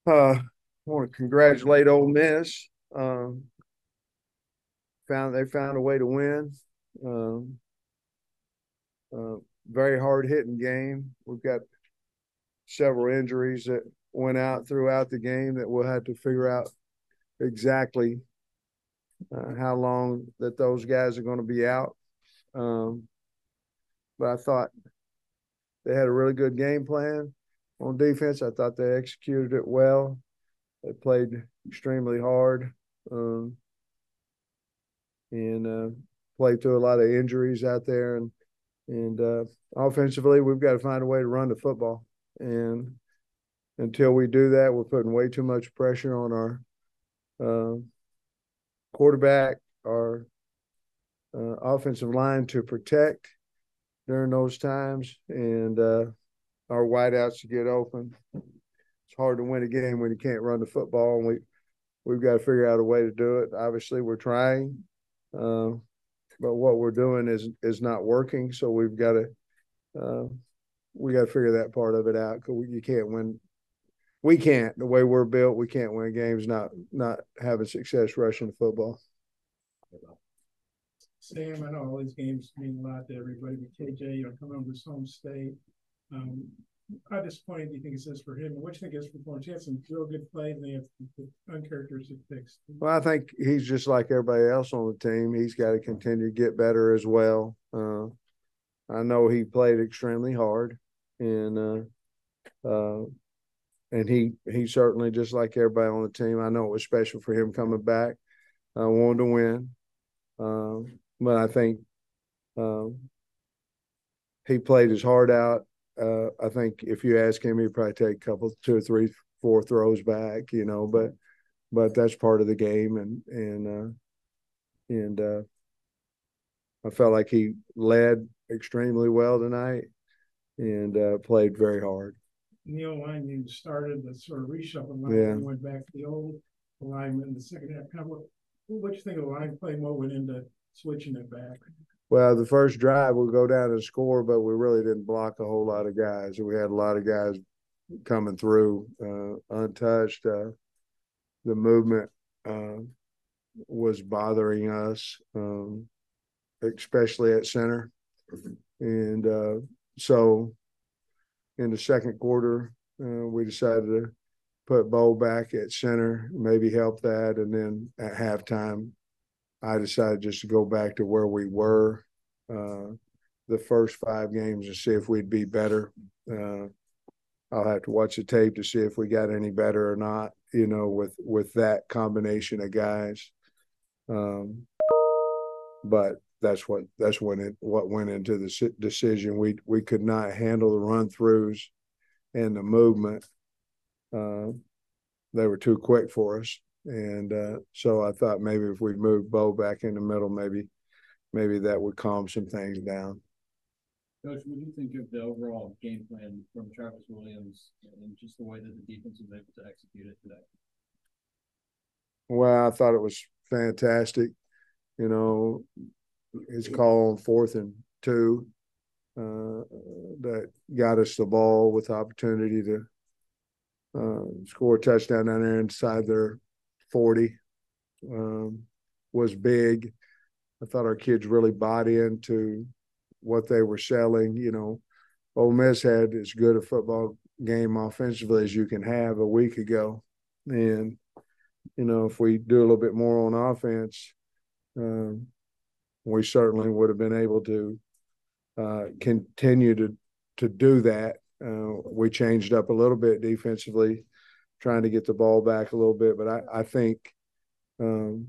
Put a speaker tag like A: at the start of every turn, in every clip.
A: I want to congratulate Ole Miss. They found a way to win. Um, uh, Very hard hitting game. We've got several injuries that went out throughout the game that we'll have to figure out exactly how long that those guys are going to be out. Um, but I thought they had a really good game plan on defense. I thought they executed it well. They played extremely hard. Um, and played through a lot of injuries out there. And offensively, we've got to find a way to run the football. And until we do that, we're putting way too much pressure on our uh, quarterback, our offensive line to protect during those times, and our wideouts to get open. It's hard to win a game when you can't run the football, and we've got to figure out a way to do it. Obviously, we're trying. Uh, but what we're doing is not working. So uh, we got to figure that part of it out because you can't win. We can't the way we're built. We can't win games not having success rushing the football.
B: Sam, I know all these games mean a lot to everybody, but KJ, coming over his home state. Um, how disappointing do you think it's this for him? And what do you think is performance? He had some real good plays, and they have uncharacteristic picks.
A: Well, I think he's just like everybody else on the team. He's got to continue to get better as well. I know he played extremely hard, and and he certainly just like everybody on the team. I know it was special for him coming back. I wanted to win, but I think um, he played his heart out. I think if you ask him, he'd probably take a couple, two or three, four throws back, but that's part of the game, and I felt like he led extremely well tonight and played very hard.
B: Neil line you started the sort of reshuffle line,
A: Yeah.
B: and went back to the old alignment in the second half. Kind of what you think of the line play? What went into switching it back?
A: Well, the first drive we'll go down and score, but we really didn't block a whole lot of guys. We had a lot of guys coming through untouched. The movement uh, was bothering us, especially at center. And so in the second quarter, we decided to put Bo back at center, maybe help that. And then at halftime, I decided just to go back to where we were uh, the first five games and see if we'd be better. Uh, I'll have to watch the tape to see if we got any better or not, with that combination of guys. Um, but what went into the decision. We could not handle the run throughs and the movement. Uh, they were too quick for us, and so I thought maybe if we moved Bo back in the middle, maybe that would calm some things down.
C: Coach, what do you think of the overall game plan from Travis Williams and just the way that the defense was able to execute it today?
A: Well, I thought it was fantastic. You know, his call on 4th and 2 that got us the ball with the opportunity to score a touchdown down there inside their 40 was big. I thought our kids really bought into what they were selling. Ole Miss had as good a football game offensively as you can have a week ago. And, if we do a little bit more on offense, um, we certainly would have been able to continue to do that. We changed up a little bit defensively, trying to get the ball back a little bit, but I think um,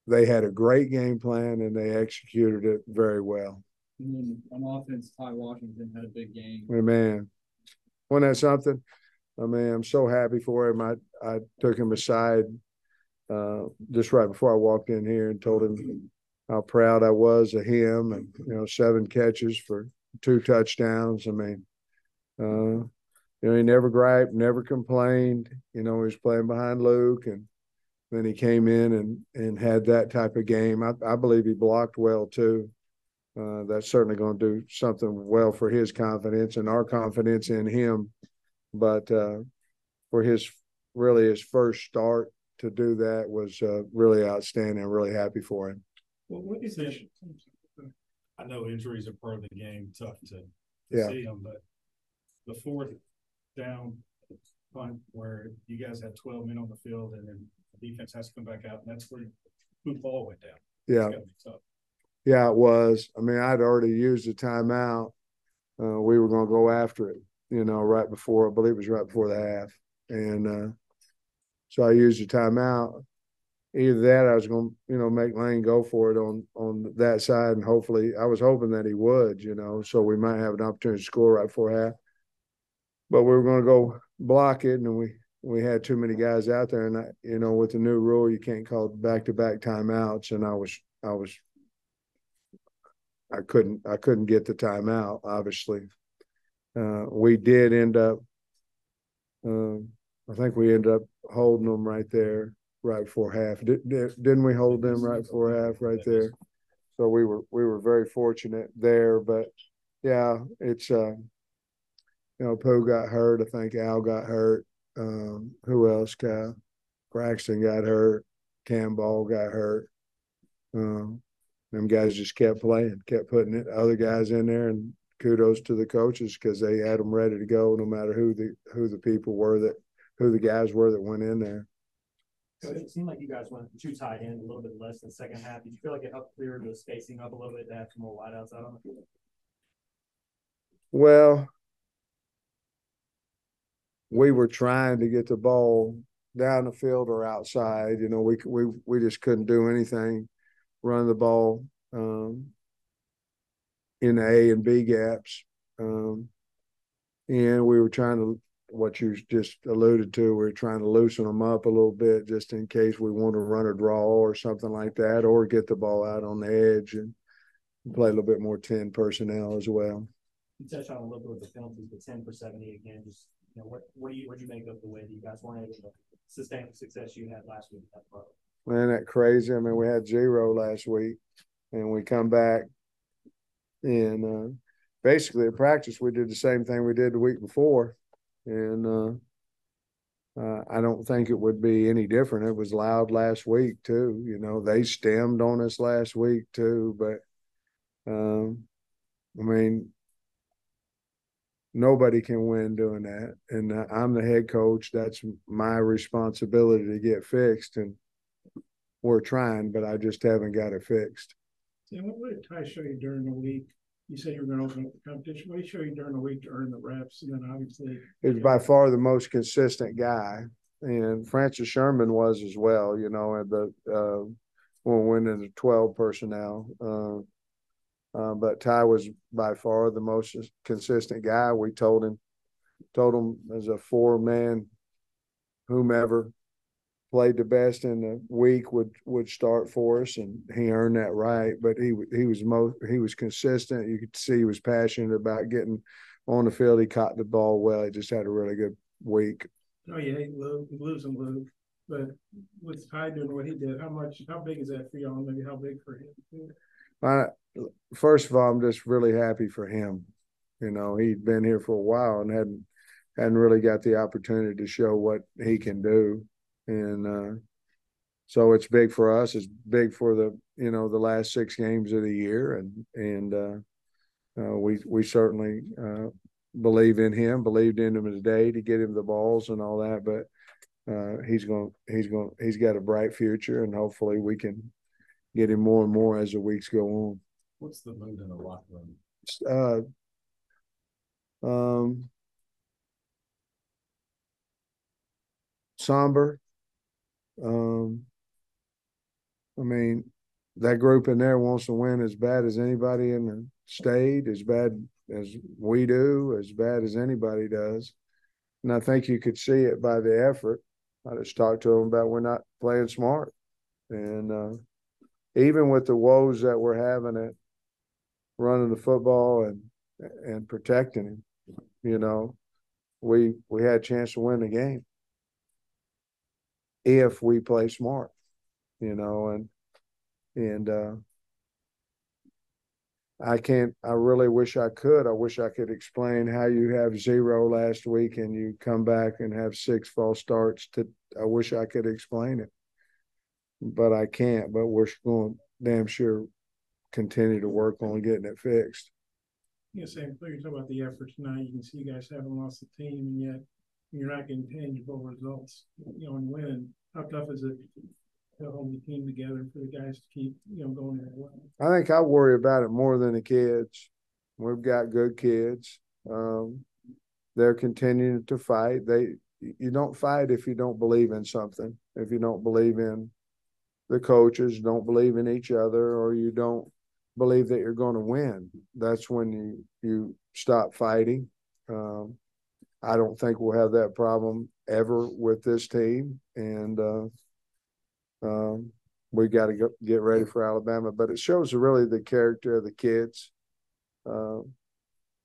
A: they had a great game plan and they executed it very well.
C: And then on offense, Ty Washington had a big game.
A: Hey, man, wasn't that something? I mean, I'm so happy for him. I took him aside just right before I walked in here and told him how proud I was of him, and 7 catches for 2 touchdowns. I mean, he never griped, never complained. He was playing behind Luke, and then he came in and had that type of game. I believe he blocked well too. That's certainly going to do something well for his confidence and our confidence in him. But for his first start to do that was really outstanding. I'm really happy for him.
B: Well, what is that?
D: I know injuries are part of the game, tough to
A: Yeah.
D: see them, but the fourth down punt where you guys had 12 men on the field and then the defense has to come back out, and that's where the ball went down.
A: Yeah.
D: It's gotta be tough.
A: Yeah, it was. I mean, I'd already used the timeout. We were going to go after it, right before, I believe it was right before the half. And so I used the timeout. Either that, I was going to, make Lane go for it on that side, and hopefully, I was hoping that he would, so we might have an opportunity to score right before half. But we were going to go block it, and we had too many guys out there, and with the new rule, you can't call back-to-back timeouts, and I couldn't get the timeout. Obviously, we did end up. I think we ended up holding them right there, right before half. Didn't we hold them right before half, right there? So we were very fortunate there. But yeah, it's Pooh got hurt. I think Al got hurt. Who else? Braxton got hurt. Cam Ball got hurt. Them guys just kept playing, kept putting other guys in there, and kudos to the coaches because they had them ready to go, no matter who the people were who the guys were that went in there.
E: So it seemed like you guys went too tight end, a little bit less than the second half. Did you feel like it helped clear the spacing up a little bit to have some more wideouts out on the field?
A: Well, we were trying to get the ball down the field or outside. We just couldn't do anything, run the ball in the A and B gaps. And we were trying to, what you just alluded to, we were trying to loosen them up a little bit just in case we want to run a draw or something like that, or get the ball out on the edge and play a little bit more 10 personnel as well.
E: You touched on a little bit with the penalties, but 10 for 70 again. Just what do you make of the way that you guys weren't able to sustain the success you had last week?
A: Man, that crazy. I mean, we had 0 last week, and we come back, and basically at practice we did the same thing we did the week before, and I don't think it would be any different. It was loud last week too. They stemmed on us last week too, but I mean, nobody can win doing that. And I'm the head coach. That's my responsibility to get fixed. And we're trying, but I just haven't got it fixed.
B: And what did Ty show you during the week? You said you were going to open up the competition. What did he show you during the week to earn the reps? And then obviously,
A: he's by far the most consistent guy. And Francis Sherman was as well, at the when we went into 12 personnel. But Ty was by far the most consistent guy. We told him as a 4-man, whomever played the best in the week would start for us, and he earned that right. But he was consistent. You could see he was passionate about getting on the field. He caught the ball well. He just had a really good week.
B: Oh yeah, he lives and lives. But with Ty doing what he did, how big is that for y'all? Maybe how big for him?
A: First of all, I'm just really happy for him. He'd been here for a while and hadn't really got the opportunity to show what he can do. And so it's big for us. It's big for the last 6 games of the year, and we certainly believed in him today to get him the balls and all that. But he's got a bright future, and hopefully we can get him more and more as the weeks go on.
D: What's the mood in the locker room?
A: Somber. I mean, that group in there wants to win as bad as anybody in the state, as bad as we do, as bad as anybody does. And I think you could see it by the effort. I just talked to them about we're not playing smart. And even with the woes that we're having at running the football and protecting him, we had a chance to win the game if we play smart, and I really wish I could. I wish I could explain how you have 0 last week and you come back and have 6 false starts. I wish I could explain it, but I can't. But we're going damn sure continue to work on getting it fixed.
B: Yeah, same thing. You talk about the effort tonight. You can see you guys haven't lost the team, and yet you're not getting tangible results. And winning. How tough is it to hold the team together for the guys to keep, going that way?
A: I think I worry about it more than the kids. We've got good kids. They're continuing to fight. You don't fight if you don't believe in something. If you don't believe in the coaches, don't believe in each other, or you don't believe that you're going to win. That's when you stop fighting. I don't think we'll have that problem ever with this team, and we got to get ready for Alabama. But it shows really the character of the kids. The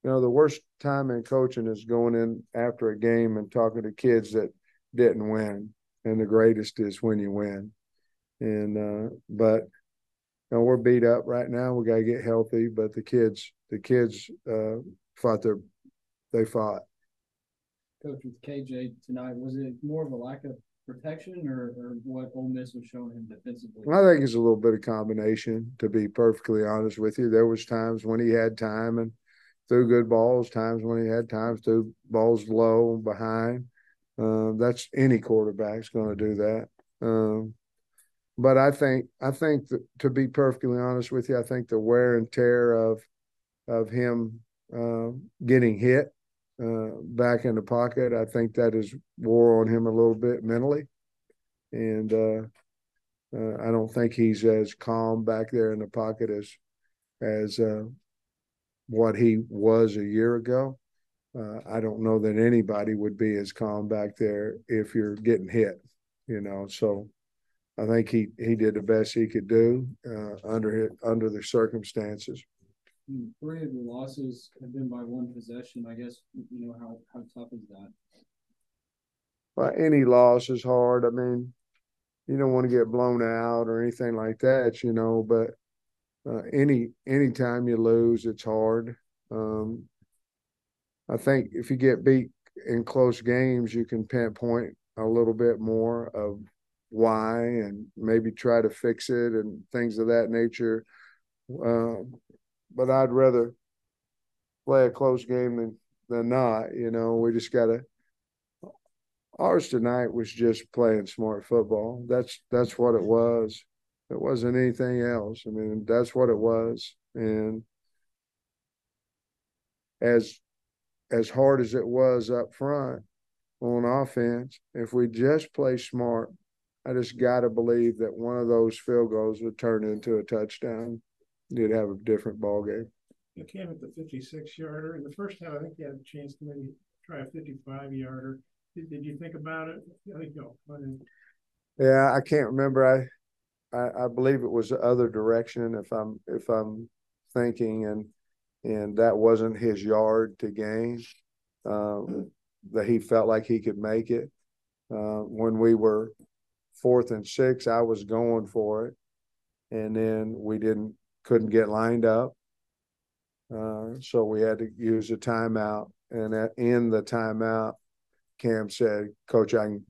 A: worst time in coaching is going in after a game and talking to kids that didn't win, and the greatest is when you win. And but we're beat up right now. We got to get healthy. But the kids fought they fought.
C: Coach, with KJ tonight, was it more of a lack of protection or what Ole Miss was showing him defensively?
A: I think it's a little bit of combination, to be perfectly honest with you. There was times when he had time and threw good balls, times when he had times threw balls low behind. That's any quarterback's going to do that. But I think that, to be perfectly honest with you, I think the wear and tear of him getting hit back in the pocket, I think that has wore on him a little bit mentally, and I don't think he's as calm back there in the pocket as what he was a year ago. I don't know that anybody would be as calm back there if you're getting hit, So I think he did the best he could do under the circumstances.
C: 3 of the losses have been by 1 possession. I guess how tough is that?
A: Well, any loss is hard. I mean, you don't want to get blown out or anything like that, But any time you lose, it's hard. I think if you get beat in close games, you can pinpoint a little bit more of why and maybe try to fix it and things of that nature. But I'd rather play a close game than not. We just got to. Ours tonight was just playing smart football. That's what it was. It wasn't anything else. I mean, that's what it was. And as hard as it was up front on offense, if we just play smart, I just got to believe that one of those field goals would turn into a touchdown. You'd have a different ball game.
B: You came at the 56-yarder. In the first half, I think you had a chance to maybe try a 55-yarder. Did you think about it? I think no.
A: Yeah, I can't remember. I believe it was the other direction if I'm thinking, and that wasn't his yard to gain. That he felt like he could make it. When we were 4th and 6, I was going for it, and then we couldn't get lined up. So we had to use a timeout, and in the timeout, Cam said, "Coach, I've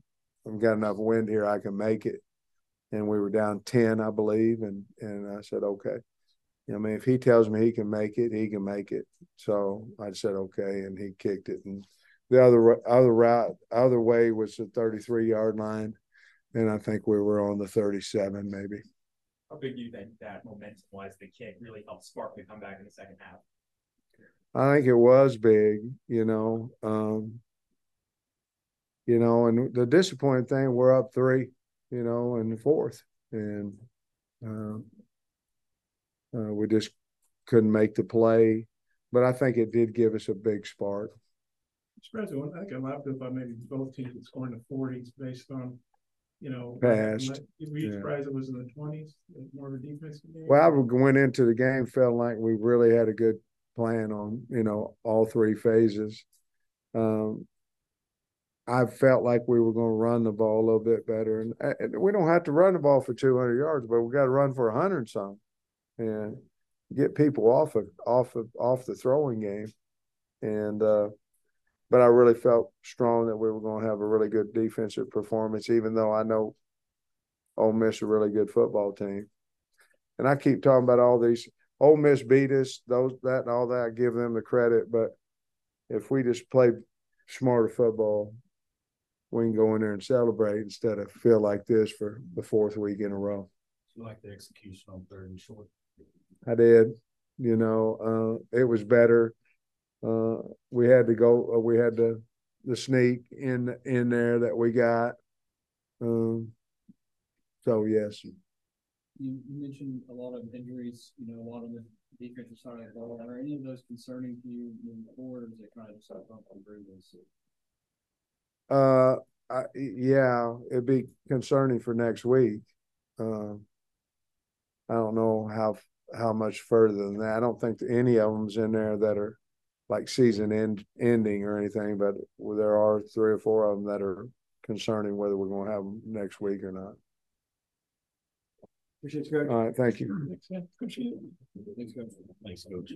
A: got enough wind here. I can make it." And we were down 10, I believe, and I said, "Okay." I mean, if he tells me he can make it, he can make it. So I said, "Okay," and he kicked it. And the other way was the 33-yard line, and I think we were on the 37 maybe.
E: How big do you think that momentum-wise, the kick really helped spark the comeback in the second half?
A: I think it was big, and the disappointing thing, we're up 3, in the 4th, and we just couldn't make the play. But I think it did give us a big spark.
B: I think a lot of people thought maybe both teams would score in the 40s based on,
A: Past.
B: Were you surprised it was in the 20s? More of a defensive game?
A: Well, I went into the game feeling like we really had a good plan on, all 3 phases. I felt like we were going to run the ball a little bit better, and we don't have to run the ball for 200 yards, but we got to run for 100 some. And get people off the throwing game. And but I really felt strong that we were going to have a really good defensive performance, even though I know Ole Miss is a really good football team. And I keep talking about all these. Ole Miss beat us, that and all that. I give them the credit, but if we just play smarter football, we can go in there and celebrate instead of feel like this for the 4th week in a row.
D: You like the execution on 3rd and short?
A: I did. It was better. We had to go. We had the sneak in there that we got. So yes.
C: You mentioned a lot of injuries. A lot of the defensive side of the ball. Are any of those concerning to you moving forward, or is it kind of just a bump on Bruins?
A: Yeah, it'd be concerning for next week. I don't know how much further than that. I don't think any of them's in there that are like season ending or anything, but there are 3 or 4 of them that are concerning whether we're going to have them next week or not.
B: Appreciate you, Coach.
A: All right, thank you.
B: Thanks, man. Appreciate it.
C: Thanks, Coach.
D: Thanks, Coach.